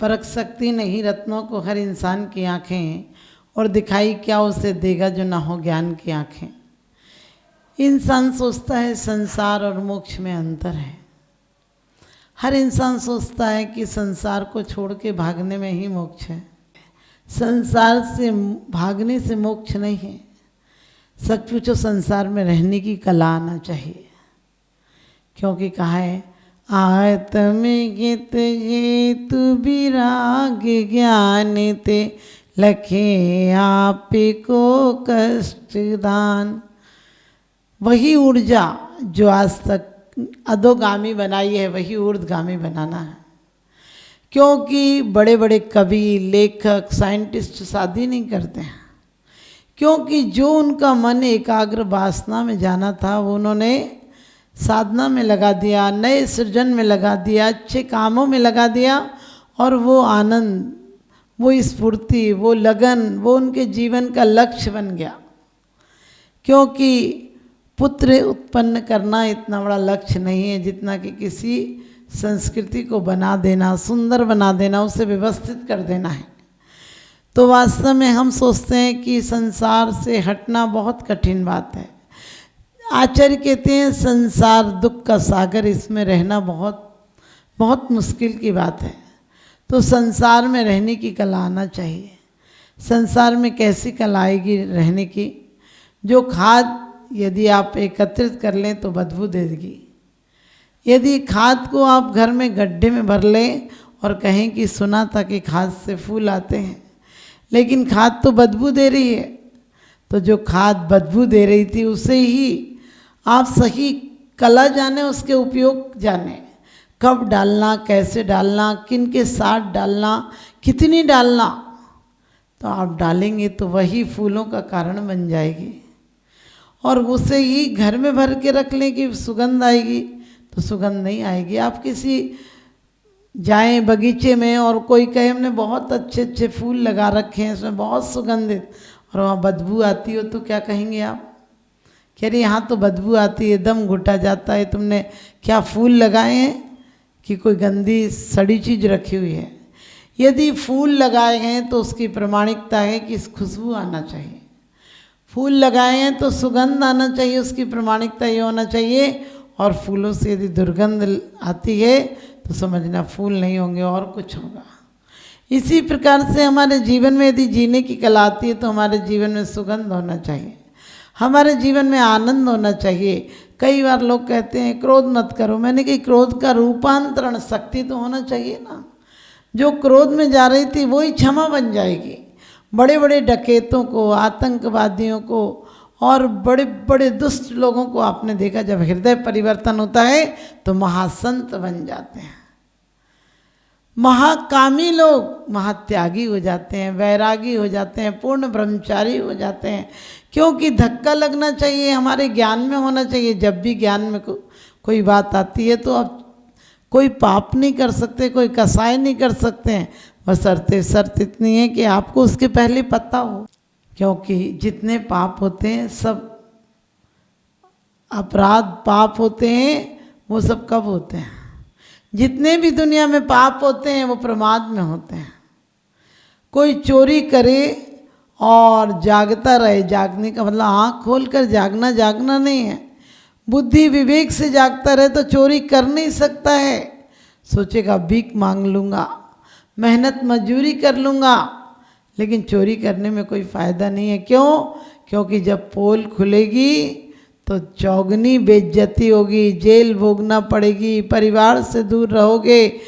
परख सकती नहीं रत्नों को हर इंसान की आँखें, और दिखाई क्या उसे देगा जो ना हो ज्ञान की आँखें। इंसान सोचता है संसार और मोक्ष में अंतर है। हर इंसान सोचता है कि संसार को छोड़ के भागने में ही मोक्ष है। संसार से भागने से मोक्ष नहीं है। सच पूछो संसार में रहने की कला आना चाहिए, क्योंकि कहा है आत्म गीत हेतु विराग ज्ञान ते लखे आप को कष्ट दान। वही ऊर्जा जो आज तक अधोगामी बनाई है वही ऊर्ध्वगामी बनाना है। क्योंकि बड़े बड़े कवि, लेखक, साइंटिस्ट शादी नहीं करते हैं, क्योंकि जो उनका मन एकाग्र वासना में जाना था वो उन्होंने साधना में लगा दिया, नए सृजन में लगा दिया, अच्छे कामों में लगा दिया, और वो आनंद, वो स्फूर्ति, वो लगन, वो उनके जीवन का लक्ष्य बन गया। क्योंकि पुत्र उत्पन्न करना इतना बड़ा लक्ष्य नहीं है जितना कि किसी संस्कृति को बना देना, सुंदर बना देना, उसे व्यवस्थित कर देना है। तो वास्तव में हम सोचते हैं कि संसार से हटना बहुत कठिन बात है। आचार्य कहते हैं संसार दुख का सागर, इसमें रहना बहुत बहुत मुश्किल की बात है। तो संसार में रहने की कला आना चाहिए। संसार में कैसी कला आएगी रहने की? जो खाद यदि आप एकत्रित कर लें तो बदबू देगी। यदि खाद को आप घर में गड्ढे में भर लें और कहें कि सुना था कि खाद से फूल आते हैं, लेकिन खाद तो बदबू दे रही है, तो जो खाद बदबू दे रही थी उसे ही आप सही कला जाने, उसके उपयोग जाने, कब डालना, कैसे डालना, किन के साथ डालना, कितनी डालना, तो आप डालेंगे तो वही फूलों का कारण बन जाएगी। और उसे ही घर में भर के रख लें कि सुगंध आएगी, तो सुगंध नहीं आएगी। आप किसी जाएं बगीचे में और कोई कहे हमने बहुत अच्छे अच्छे फूल लगा रखे हैं, इसमें बहुत सुगंधित, और वहाँ बदबू आती हो तो क्या कहेंगे आप? कह रही यहाँ तो बदबू आती है, दम घुटा जाता है, तुमने क्या फूल लगाए हैं कि कोई गंदी सड़ी चीज़ रखी हुई है। यदि फूल लगाए हैं तो उसकी प्रमाणिकता है कि इस खुशबू आना चाहिए। फूल लगाए हैं तो सुगंध आना चाहिए, उसकी प्रमाणिकता ये होना चाहिए। और फूलों से यदि दुर्गंध आती है तो समझना फूल नहीं होंगे और कुछ होगा। इसी प्रकार से हमारे जीवन में यदि जीने की कला आती है तो हमारे जीवन में सुगंध होना चाहिए, हमारे जीवन में आनंद होना चाहिए। कई बार लोग कहते हैं क्रोध मत करो, मैंने कहा क्रोध का रूपांतरण शक्ति तो होना चाहिए ना। जो क्रोध में जा रही थी वही क्षमा बन जाएगी। बड़े बड़े डकैतों को, आतंकवादियों को और बड़े बड़े दुष्ट लोगों को आपने देखा, जब हृदय परिवर्तन होता है तो महासंत बन जाते हैं। महाकामी लोग महात्यागी हो जाते हैं, वैरागी हो जाते हैं, पूर्ण ब्रह्मचारी हो जाते हैं। क्योंकि धक्का लगना चाहिए, हमारे ज्ञान में होना चाहिए। जब भी ज्ञान में कोई बात आती है तो अब कोई पाप नहीं कर सकते, कोई कसाई नहीं कर सकते हैं, बस शर्त इतनी है कि आपको उसके पहले पता हो। क्योंकि जितने पाप होते हैं सब अपराध पाप होते हैं, वो सब कब होते हैं? जितने भी दुनिया में पाप होते हैं वो प्रमाद में होते हैं। कोई चोरी करे और जागता रहे, जागने का मतलब आँख खोल कर जागना, जागना नहीं है। बुद्धि विवेक से जागता रहे तो चोरी कर नहीं सकता है। सोचेगा भीख मांग लूँगा, मेहनत मजदूरी कर लूँगा, लेकिन चोरी करने में कोई फ़ायदा नहीं है। क्यों? क्योंकि जब पोल खुलेगी तो चौगनी बेइज्जती होगी, जेल भोगना पड़ेगी, परिवार से दूर रहोगे,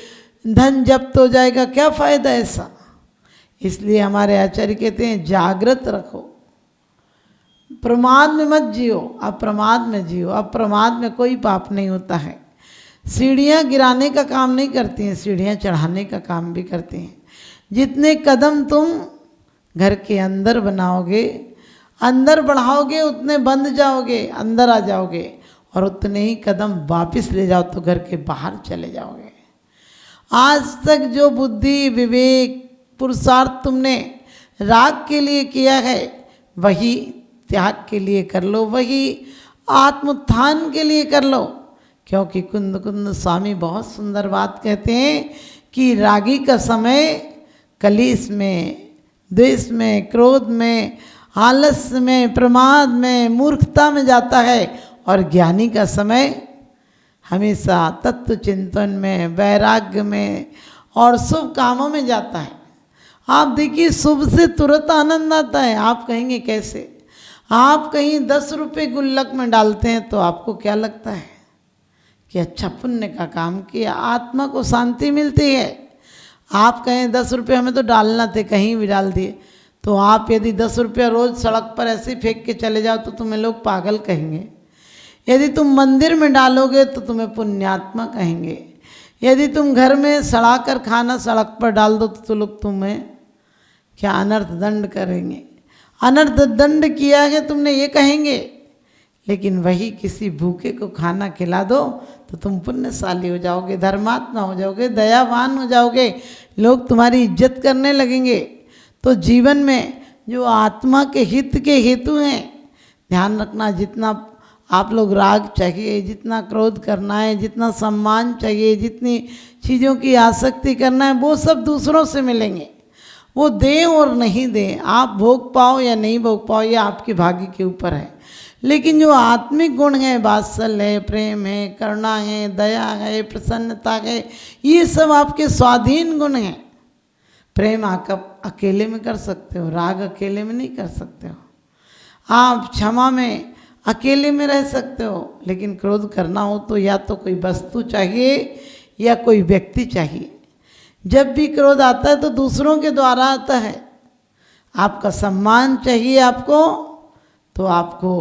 धन जब्त हो जाएगा, क्या फ़ायदा ऐसा? इसलिए हमारे आचार्य कहते हैं जागृत रखो, प्रमाद में मत जियो, अप्रमाद में जियो। अप्रमाद में कोई पाप नहीं होता है। सीढ़ियाँ गिराने का काम नहीं करती हैं, सीढ़ियाँ चढ़ाने का काम भी करती हैं। जितने कदम तुम घर के अंदर बनाओगे, अंदर बढ़ाओगे, उतने बंद जाओगे, अंदर आ जाओगे, और उतने ही कदम वापस ले जाओ तो घर के बाहर चले जाओगे। आज तक जो बुद्धि विवेक पुरुषार्थ तुमने राग के लिए किया है वही त्याग के लिए कर लो, वही आत्मोत्थान के लिए कर लो। क्योंकि कुंद कुंद स्वामी बहुत सुंदर बात कहते हैं कि रागी का समय कलेश में, द्वेष में, क्रोध में, आलस्य में, प्रमाद में, मूर्खता में जाता है, और ज्ञानी का समय हमेशा तत्व चिंतन में, वैराग्य में और शुभ कामों में जाता है। आप देखिए शुभ से तुरंत आनंद आता है। आप कहेंगे कैसे? आप कहीं 10 रुपये गुल्लक में डालते हैं तो आपको क्या लगता है कि अच्छा पुण्य का काम किया, आत्मा को शांति मिलती है। आप कहें 10 रुपये हमें तो डालना थे, कहीं भी डाल दिए, तो आप यदि 10 रुपये रोज़ सड़क पर ऐसे फेंक के चले जाओ तो तुम्हें लोग पागल कहेंगे। यदि तुम मंदिर में डालोगे तो तुम्हें पुण्यात्मा कहेंगे। यदि तुम घर में सड़ा कर खाना सड़क पर डाल दो तो लोग तुम्हें क्या अनर्थ दंड करेंगे। अनर्थ दंड किया है तुमने ये कहेंगे। लेकिन वही किसी भूखे को खाना खिला दो तो तुम पुण्यशाली हो जाओगे, धर्मात्मा हो जाओगे, दयावान हो जाओगे, लोग तुम्हारी इज्जत करने लगेंगे। तो जीवन में जो आत्मा के हित के हेतु हैं, ध्यान रखना, जितना आप लोग राग चाहिए, जितना क्रोध करना है, जितना सम्मान चाहिए, जितनी चीज़ों की आसक्ति करना है, वो सब दूसरों से मिलेंगे। वो दें और नहीं दें, आप भोग पाओ या नहीं भोग पाओ, ये आपके भाग्य के ऊपर है। लेकिन जो आत्मिक गुण है, वात्सल्य है, प्रेम है, करुणा है, दया है, प्रसन्नता है, ये सब आपके स्वाधीन गुण हैं। प्रेम आप अकेले में कर सकते हो, राग अकेले में नहीं कर सकते हो। आप क्षमा में अकेले में रह सकते हो, लेकिन क्रोध करना हो तो या तो कोई वस्तु चाहिए या कोई व्यक्ति चाहिए। जब भी क्रोध आता है तो दूसरों के द्वारा आता है। आपका सम्मान चाहिए आपको, तो आपको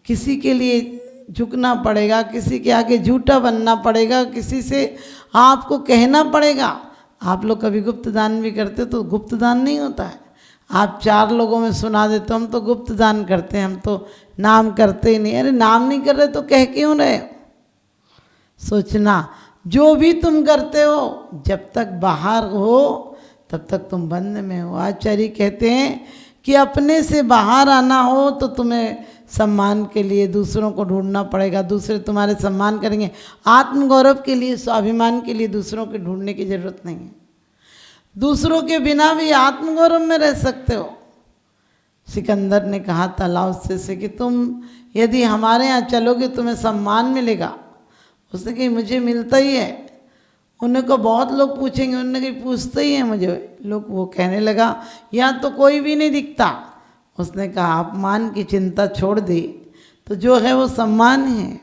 किसी के लिए झुकना पड़ेगा, किसी के आगे झूठा बनना पड़ेगा, किसी से आपको कहना पड़ेगा। आप लोग कभी गुप्त दान भी करते हो तो गुप्त दान नहीं होता है। आप 4 लोगों में सुना देते हो हम तो गुप्त दान करते हैं, हम तो नाम करते ही नहीं। अरे नाम नहीं कर रहे तो कह क्यों रहे हो? सोचना, जो भी तुम करते हो जब तक बाहर हो तब तक तुम बंद में हो। आचार्य कहते हैं कि अपने से बाहर आना हो तो तुम्हें सम्मान के लिए दूसरों को ढूंढना पड़ेगा, दूसरे तुम्हारे सम्मान करेंगे। आत्मगौरव के लिए, स्वाभिमान के लिए दूसरों के ढूंढने की जरूरत नहीं है। दूसरों के बिना भी आत्मगौरव में रह सकते हो। सिकंदर ने कहा था लाओत्से से कि तुम यदि हमारे यहाँ चलोगे तुम्हें सम्मान मिलेगा। उसने कही मुझे मिलता ही है। उन्हें को बहुत लोग पूछेंगे, उन्होंने कही पूछते ही हैं मुझे लोग। वो कहने लगा यहाँ तो कोई भी नहीं दिखता। उसने कहा अपमान की चिंता छोड़ दी तो जो है वो सम्मान है।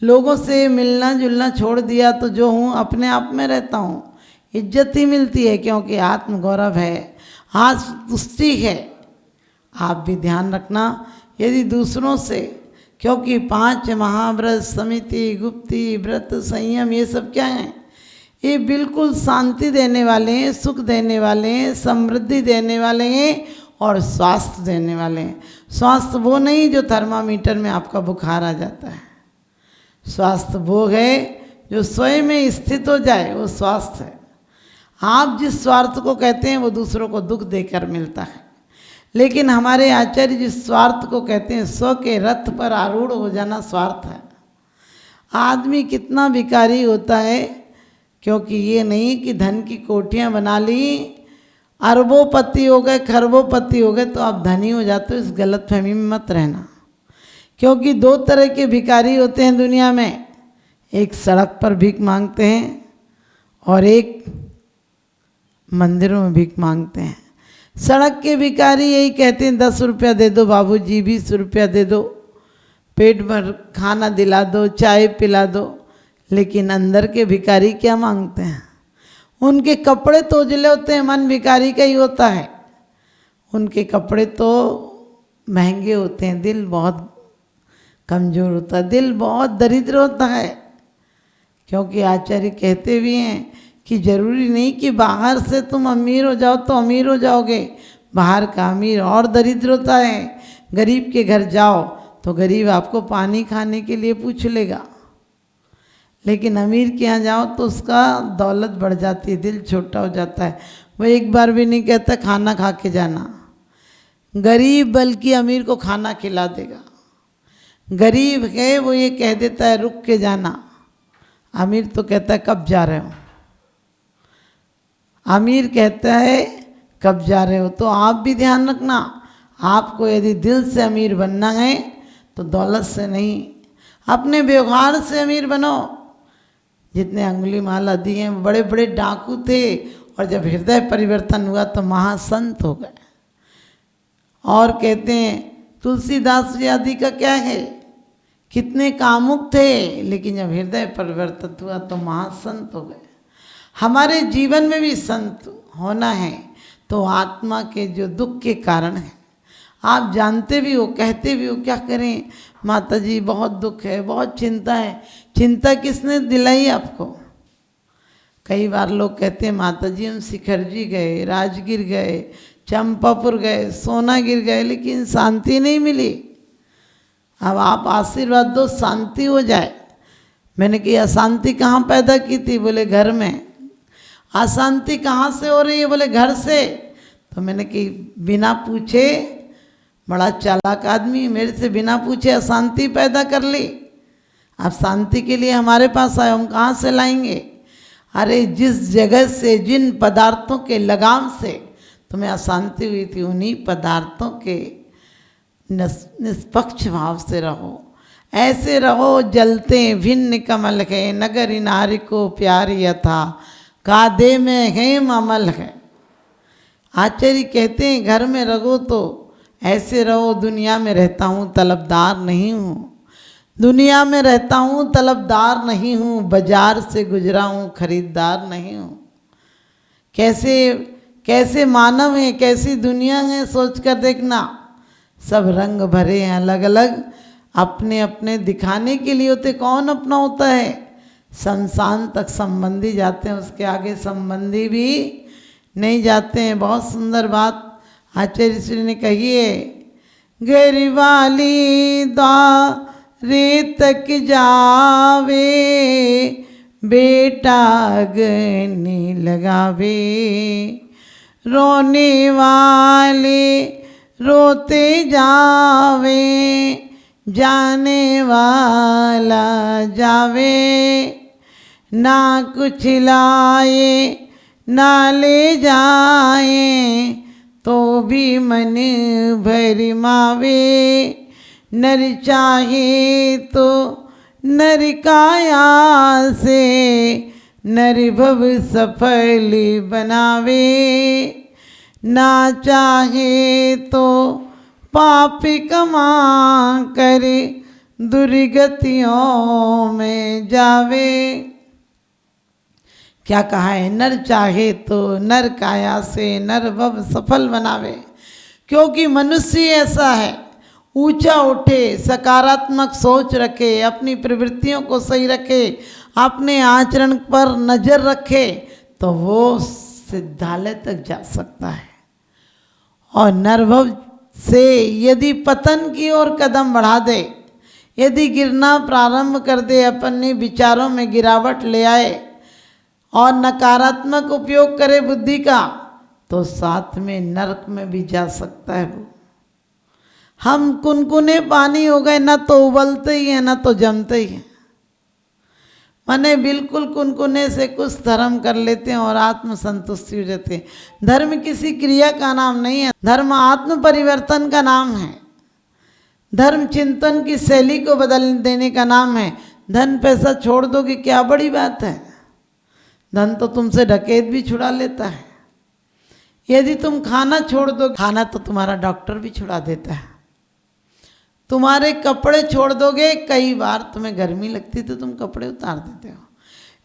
लोगों से मिलना जुलना छोड़ दिया तो जो हूँ अपने आप में रहता हूँ, इज्जत ही मिलती है, क्योंकि आत्मगौरव है, आत्मतुष्टि है। आप भी ध्यान रखना, यदि दूसरों से, क्योंकि 5 महाव्रत, समिति, गुप्ति, व्रत, संयम, ये सब क्या हैं? ये बिल्कुल शांति देने वाले हैं, सुख देने वाले हैं, समृद्धि देने वाले हैं और स्वास्थ्य देने वाले हैं। स्वास्थ्य वो नहीं जो थर्मामीटर में आपका बुखार आ जाता है। स्वास्थ्य वो है जो स्वयं में स्थित हो जाए, वो स्वास्थ्य है। आप जिस स्वार्थ को कहते हैं वो दूसरों को दुख देकर मिलता है। लेकिन हमारे आचार्य जिस स्वार्थ को कहते हैं, स्व के रथ पर आरूढ़ हो जाना स्वार्थ है। आदमी कितना भिखारी होता है, क्योंकि ये नहीं कि धन की कोठियाँ बना ली, अरबोपति हो गए, खरबोपति हो गए तो आप धनी हो जाते हो। इस गलतफहमी में मत रहना, क्योंकि 2 तरह के भिखारी होते हैं दुनिया में। एक सड़क पर भीख मांगते हैं और एक मंदिरों में भीख मांगते हैं। सड़क के भिखारी यही कहते हैं 10 रुपया दे दो बाबूजी, 20 रुपया दे दो, पेट भर खाना दिला दो, चाय पिला दो। लेकिन अंदर के भिखारी क्या मांगते हैं? उनके कपड़े तो उजले होते हैं, मन भिखारी का ही होता है। उनके कपड़े तो महंगे होते हैं, दिल बहुत कमज़ोर होता है, दिल बहुत दरिद्र होता है। क्योंकि आचार्य कहते भी हैं कि जरूरी नहीं कि बाहर से तुम अमीर हो जाओ तो अमीर हो जाओगे। बाहर का अमीर और दरिद्र होता है। गरीब के घर जाओ तो गरीब आपको पानी खाने के लिए पूछ लेगा, लेकिन अमीर के यहाँ जाओ तो उसका दौलत बढ़ जाती है, दिल छोटा हो जाता है। वो एक बार भी नहीं कहता खाना खा के जाना। गरीब बल्कि अमीर को खाना खिला देगा। गरीब है वो ये कह देता है रुक के जाना, अमीर तो कहता है कब जा रहे हो। अमीर कहता है कब जा रहे हो, तो आप भी ध्यान रखना, आपको यदि दिल से अमीर बनना है तो दौलत से नहीं, अपने व्यवहार से अमीर बनो। जितने अंगुलीमाल आदि हैं बड़े बड़े डाकू थे, और जब हृदय परिवर्तन हुआ तो महासंत हो गए। और कहते हैं तुलसीदास जी आदि का क्या है, कितने कामुक थे, लेकिन जब हृदय परिवर्तन हुआ तो महासंत हो गए। हमारे जीवन में भी संत होना है तो आत्मा के जो दुख के कारण है, आप जानते भी हो, कहते भी हो, क्या करें माता जी बहुत दुख है, बहुत चिंता है। चिंता किसने दिलाई आपको? कई बार लोग कहते हैं माता जी हम शिखरजी गए, राजगीर गए, चंपापुर गए, सोना गिर गए, लेकिन शांति नहीं मिली। अब आप आशीर्वाद दो शांति हो जाए। मैंने कही अशांति कहाँ पैदा की थी? बोले घर में। अशांति कहाँ से हो रही है? बोले घर से। तो मैंने कही बिना पूछे, बड़ा चालाक आदमी, मेरे से बिना पूछे अशांति पैदा कर ली। अब शांति के लिए हमारे पास आए, हम कहाँ से लाएंगे? अरे जिस जगह से, जिन पदार्थों के लगाव से तुम्हें अशांति हुई थी, उन्हीं पदार्थों के निष्पक्ष भाव से रहो। ऐसे रहो जलते भिन्न कमल है, नगर नारी को प्यार यथा, कादे में हेम अमल है। आचार्य कहते हैं घर में रहो तो ऐसे रहो, दुनिया में रहता हूँ तलबदार नहीं हूँ, दुनिया में रहता हूँ तलबदार नहीं हूँ, बाजार से गुजरा हूँ खरीदार नहीं हूँ। कैसे कैसे मानव हैं, कैसी दुनिया है, सोच कर देखना। सब रंग भरे हैं अलग अलग, अपने अपने दिखाने के लिए होते। कौन अपना होता है? शमशान तक संबंधी जाते हैं, उसके आगे संबंधी भी नहीं जाते हैं। बहुत सुंदर बात आचार्य श्री ने कही है, गरीवाली द्वारे तक जावे, बेटा अग्नि लगावे, रोने वाले रोते जावे, जाने वाला जावे, ना कुछ लाए ना ले जाए, तो भी मन भर मावे, नर चाहे तो नर काया से, नर भव सफल बनावे, ना चाहे तो पाप कमा कर दुर्गतियों में जावे। क्या कहा है? नर चाहे तो नर काया से नर भव सफल बनावे। क्योंकि मनुष्य ऐसा है, ऊंचा उठे, सकारात्मक सोच रखे, अपनी प्रवृत्तियों को सही रखे, अपने आचरण पर नजर रखे, तो वो सिद्धालय तक जा सकता है। और नरभव से यदि पतन की ओर कदम बढ़ा दे, यदि गिरना प्रारंभ कर दे, अपने विचारों में गिरावट ले आए और नकारात्मक उपयोग करे बुद्धि का, तो साथ में नरक में भी जा सकता है वो। हम कुनकुने पानी हो गए, ना तो उबलते ही हैं ना तो जमते ही हैं। माने बिल्कुल कुनकुने से कुछ धर्म कर लेते हैं और आत्म संतुष्टि हो जाते हैं। धर्म किसी क्रिया का नाम नहीं है, धर्म आत्म परिवर्तन का नाम है। धर्म चिंतन की शैली को बदल देने का नाम है। धन पैसा छोड़ दोगे क्या बड़ी बात है? धन तो तुमसे डकैत भी छुड़ा लेता है। यदि तुम खाना छोड़ दो, खाना तो तुम्हारा डॉक्टर भी छुड़ा देता है। तुम्हारे कपड़े छोड़ दोगे, कई बार तुम्हें गर्मी लगती तो तुम कपड़े उतार देते हो,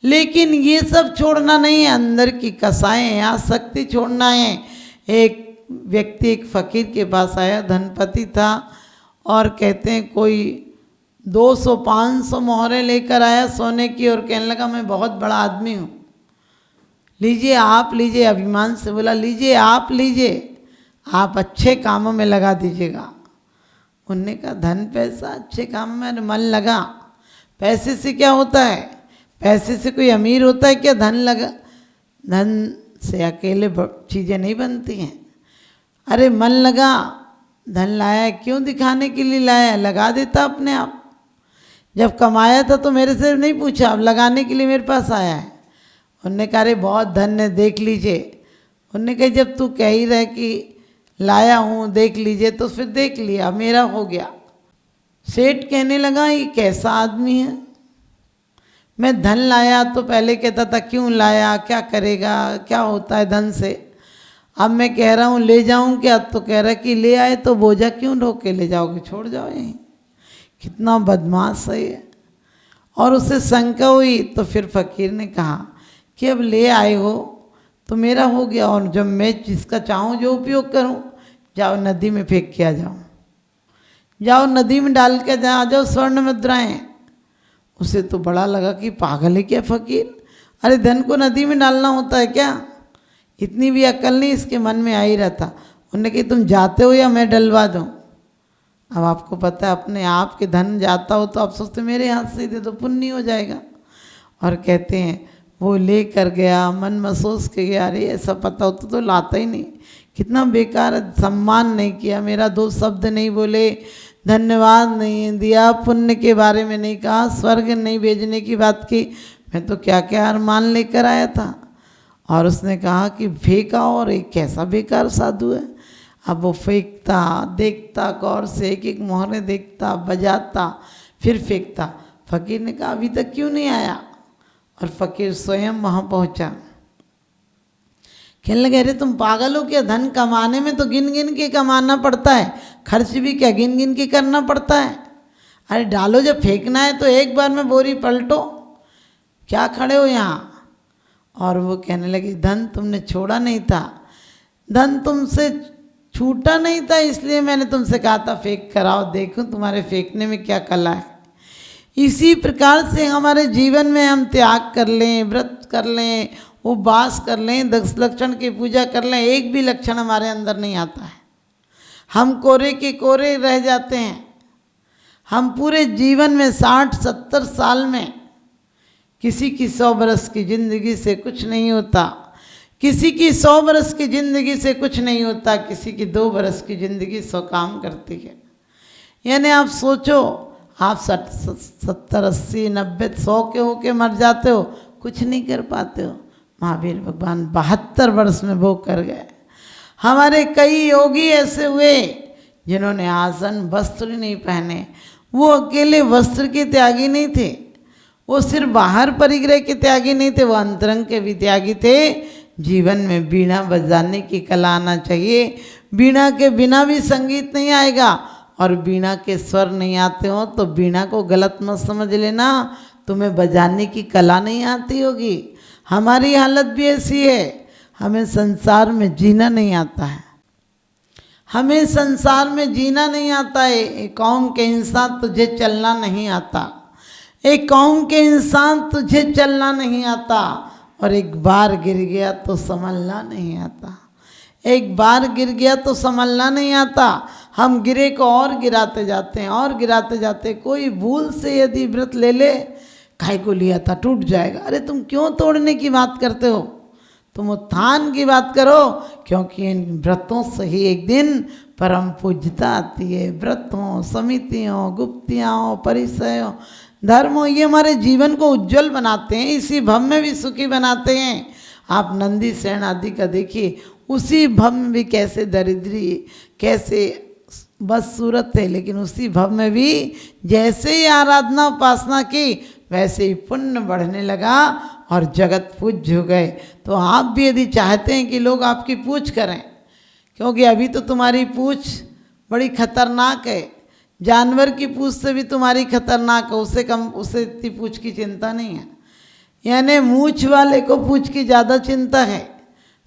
लेकिन ये सब छोड़ना नहीं है। अंदर की कसाएं, आसक्ति छोड़ना है। एक व्यक्ति एक फकीर के पास आया, धनपति था, और कहते हैं कोई 200-500 मोहरें लेकर आया सोने की, और कहने लगा मैं बहुत बड़ा आदमी हूँ, लीजिए आप लीजिए। अभिमान से बोला लीजिए आप लीजिए, आप अच्छे कामों में लगा दीजिएगा। उनने कहा धन पैसा अच्छे काम में मन लगा, पैसे से क्या होता है? पैसे से कोई अमीर होता है क्या? धन से अकेले चीज़ें नहीं बनती हैं। अरे मन लगा, धन लाया, क्यों दिखाने के लिए लाया? लगा देता अपने आप। जब कमाया था तो मेरे से नहीं पूछा, अब लगाने के लिए मेरे पास आया है। उनने कहा अरे बहुत धन्य, देख लीजिए। उनने कहा जब तू कह ही रहे कि लाया हूँ देख लीजिए तो फिर देख लिया, मेरा हो गया। सेठ कहने लगा ये कैसा आदमी है, मैं धन लाया तो पहले कहता था क्यों लाया, क्या करेगा, क्या होता है धन से। अब मैं कह रहा हूँ ले जाऊँ क्या, तो कह रहा कि ले आए तो बोझा क्यों ढो के ले जाओगे, छोड़ जाओ यहीं। कितना बदमाश है ये। और उससे शंका हुई तो फिर फकीर ने कहा कि अब ले आए हो तो मेरा हो गया, और जब मैं जिसका चाहूँ जो उपयोग करूँ, जाओ नदी में फेंक के आ जाओ, जाओ नदी में डाल के आ जाओ स्वर्ण मुद्राएं। उसे तो बड़ा लगा कि पागल है क्या फकीर, अरे धन को नदी में डालना होता है क्या, इतनी भी अक्ल नहीं इसके मन में आ ही रहता। उन्होंने कहा तुम जाते हो या मैं डलवा दूँ। अब आपको पता है अपने आप के धन जाता हो तो आप सोचते मेरे हाथ से दे दो पुण्य हो जाएगा। और कहते हैं वो ले कर गया, मन में सोच के गया अरे ऐसा पता होता तो लाता ही नहीं, कितना बेकार, सम्मान नहीं किया, मेरा दो शब्द नहीं बोले, धन्यवाद नहीं दिया, पुण्य के बारे में नहीं कहा, स्वर्ग नहीं भेजने की बात की, मैं तो क्या क्या अरमान लेकर आया था। और उसने कहा कि फेंका, और एक कैसा बेकार साधु है। अब वो फेंकता, देखता गौर से, एक एक मोहरे देखता, बजाता, फिर फेंकता। फकीर ने कहा अभी तक क्यों नहीं आया, और फकीर स्वयं वहाँ पहुँचा। कहने लगे अरे तुम पागल हो क्या, धन कमाने में तो गिन गिन के कमाना पड़ता है, खर्च भी क्या गिन गिन के करना पड़ता है। अरे डालो, जब फेंकना है तो एक बार में बोरी पलटो, क्या खड़े हो यहाँ। और वो कहने लगे धन तुमने छोड़ा नहीं था, धन तुमसे छूटा नहीं था, इसलिए मैंने तुमसे कहा था फेंक कर आओ, देखूं तुम्हारे फेंकने में क्या कला है। इसी प्रकार से हमारे जीवन में हम त्याग कर लें, व्रत कर लें, उपवास कर लें, 10 लक्षण की पूजा कर लें, एक भी लक्षण हमारे अंदर नहीं आता है, हम कोरे के कोरे रह जाते हैं। हम पूरे जीवन में 60-70 साल में किसी की 100 बरस की ज़िंदगी से कुछ नहीं होता, किसी की 100 बरस की ज़िंदगी से कुछ नहीं होता, किसी की 2 बरस की ज़िंदगी 100 काम करती है। यानी आप सोचो, आप 70, 80, 90, 100 के होके मर जाते हो, कुछ नहीं कर पाते हो। महावीर भगवान 72 वर्ष में वो कर गए। हमारे कई योगी ऐसे हुए जिन्होंने आसन वस्त्र नहीं पहने, वो अकेले वस्त्र के त्यागी नहीं थे, वो सिर्फ बाहर परिग्रह के त्यागी नहीं थे, वो अंतरंग के भी त्यागी थे। जीवन में बीणा बजाने की कला आना चाहिए, बीणा के बिना भी संगीत नहीं आएगा, और बीणा के स्वर नहीं आते हो तो बीणा को गलत मत समझ लेना, तुम्हें बजाने की कला नहीं आती होगी। हमारी हालत भी ऐसी है, हमें संसार में जीना नहीं आता है, हमें संसार में जीना नहीं आता है। एक कौम के इंसान तुझे चलना नहीं आता, एक कौम के इंसान तुझे चलना नहीं आता, और एक बार गिर गया तो संभलना नहीं आता, एक बार गिर गया तो संभलना नहीं आता। हम गिरे को और गिराते जाते हैं, और गिराते जाते हैं। कोई भूल से यदि व्रत ले ले, काहे को लिया था, टूट जाएगा, अरे तुम क्यों तोड़ने की बात करते हो, तुम उत्थान की बात करो, क्योंकि इन व्रतों से ही एक दिन परम पूज्यता आती है। व्रत हो, समितियों, गुप्तियाँ हो, परिचय हो, धर्म हो, ये हमारे जीवन को उज्जवल बनाते हैं, इसी भव में भी सुखी बनाते हैं। आप नंदी सेन आदि का देखिए, उसी भव में भी कैसे दरिद्री, कैसे बस सूरत है, लेकिन उसी भव में भी जैसे ही आराधना उपासना की वैसे ही पुण्य बढ़ने लगा और जगत पूज्य हो गए। तो आप भी यदि चाहते हैं कि लोग आपकी पूछ करें, क्योंकि अभी तो तुम्हारी पूछ बड़ी खतरनाक है, जानवर की पूछ से भी तुम्हारी खतरनाक है, उससे कम, उससे इतनी पूछ की चिंता नहीं है। यानी मूछ वाले को पूछ की ज़्यादा चिंता है।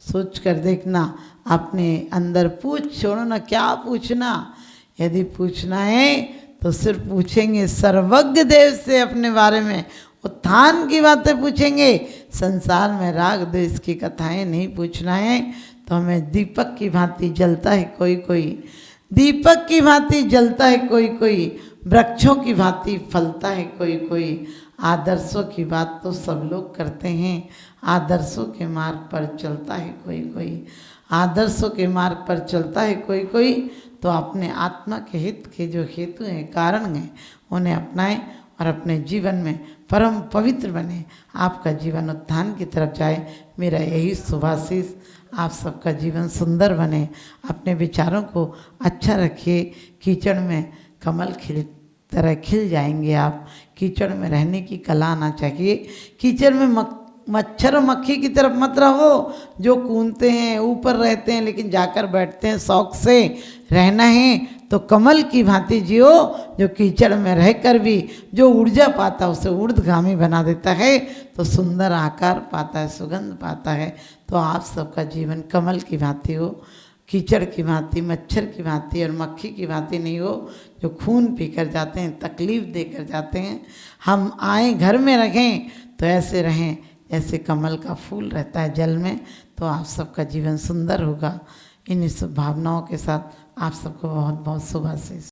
सोच कर देखना, अपने अंदर पूछ छोड़ो ना, क्या पूछना। यदि पूछना है तो सिर्फ पूछेंगे सर्वज्ञ देव से अपने बारे में, उत्थान की बातें पूछेंगे, संसार में राग द्वेष की कथाएं नहीं पूछना है। तो हमें दीपक की भांति जलता है कोई कोई, दीपक की भांति जलता है कोई कोई, वृक्षों की भांति फलता है कोई कोई। आदर्शों की बात तो सब लोग करते हैं, आदर्शों के मार्ग पर चलता है कोई कोई, आदर्शों के मार्ग पर चलता है कोई कोई। तो अपने आत्मा के हित के जो हेतु हैं, कारण हैं, उन्हें अपनाएं और अपने जीवन में परम पवित्र बने, आपका जीवन उत्थान की तरफ जाए। मेरा यही शुभाशीष, आप सबका जीवन सुंदर बने, अपने विचारों को अच्छा रखिए। कीचड़ में कमल तरह खिल जाएंगे आप। कीचड़ में रहने की कला आना चाहिए। कीचड़ में मच्छर और मक्खी की तरफ मत रहो जो कूदते हैं, ऊपर रहते हैं लेकिन जाकर बैठते हैं। शौक से रहना है तो कमल की भांति जियो, जो कीचड़ में रहकर भी जो ऊर्जा पाता है उसे ऊर्ध्वगामी बना देता है, तो सुंदर आकार पाता है, सुगंध पाता है। तो आप सबका जीवन कमल की भांति हो, कीचड़ की भांति, मच्छर की भांति और मक्खी की भांति नहीं हो जो खून पीकर जाते हैं, तकलीफ देकर जाते हैं। हम आए घर में रहें तो ऐसे रहें जैसे कमल का फूल रहता है जल में। तो आप सबका जीवन सुंदर होगा। इन शुभ भावनाओं के साथ आप सबको बहुत बहुत शुभ आशीष।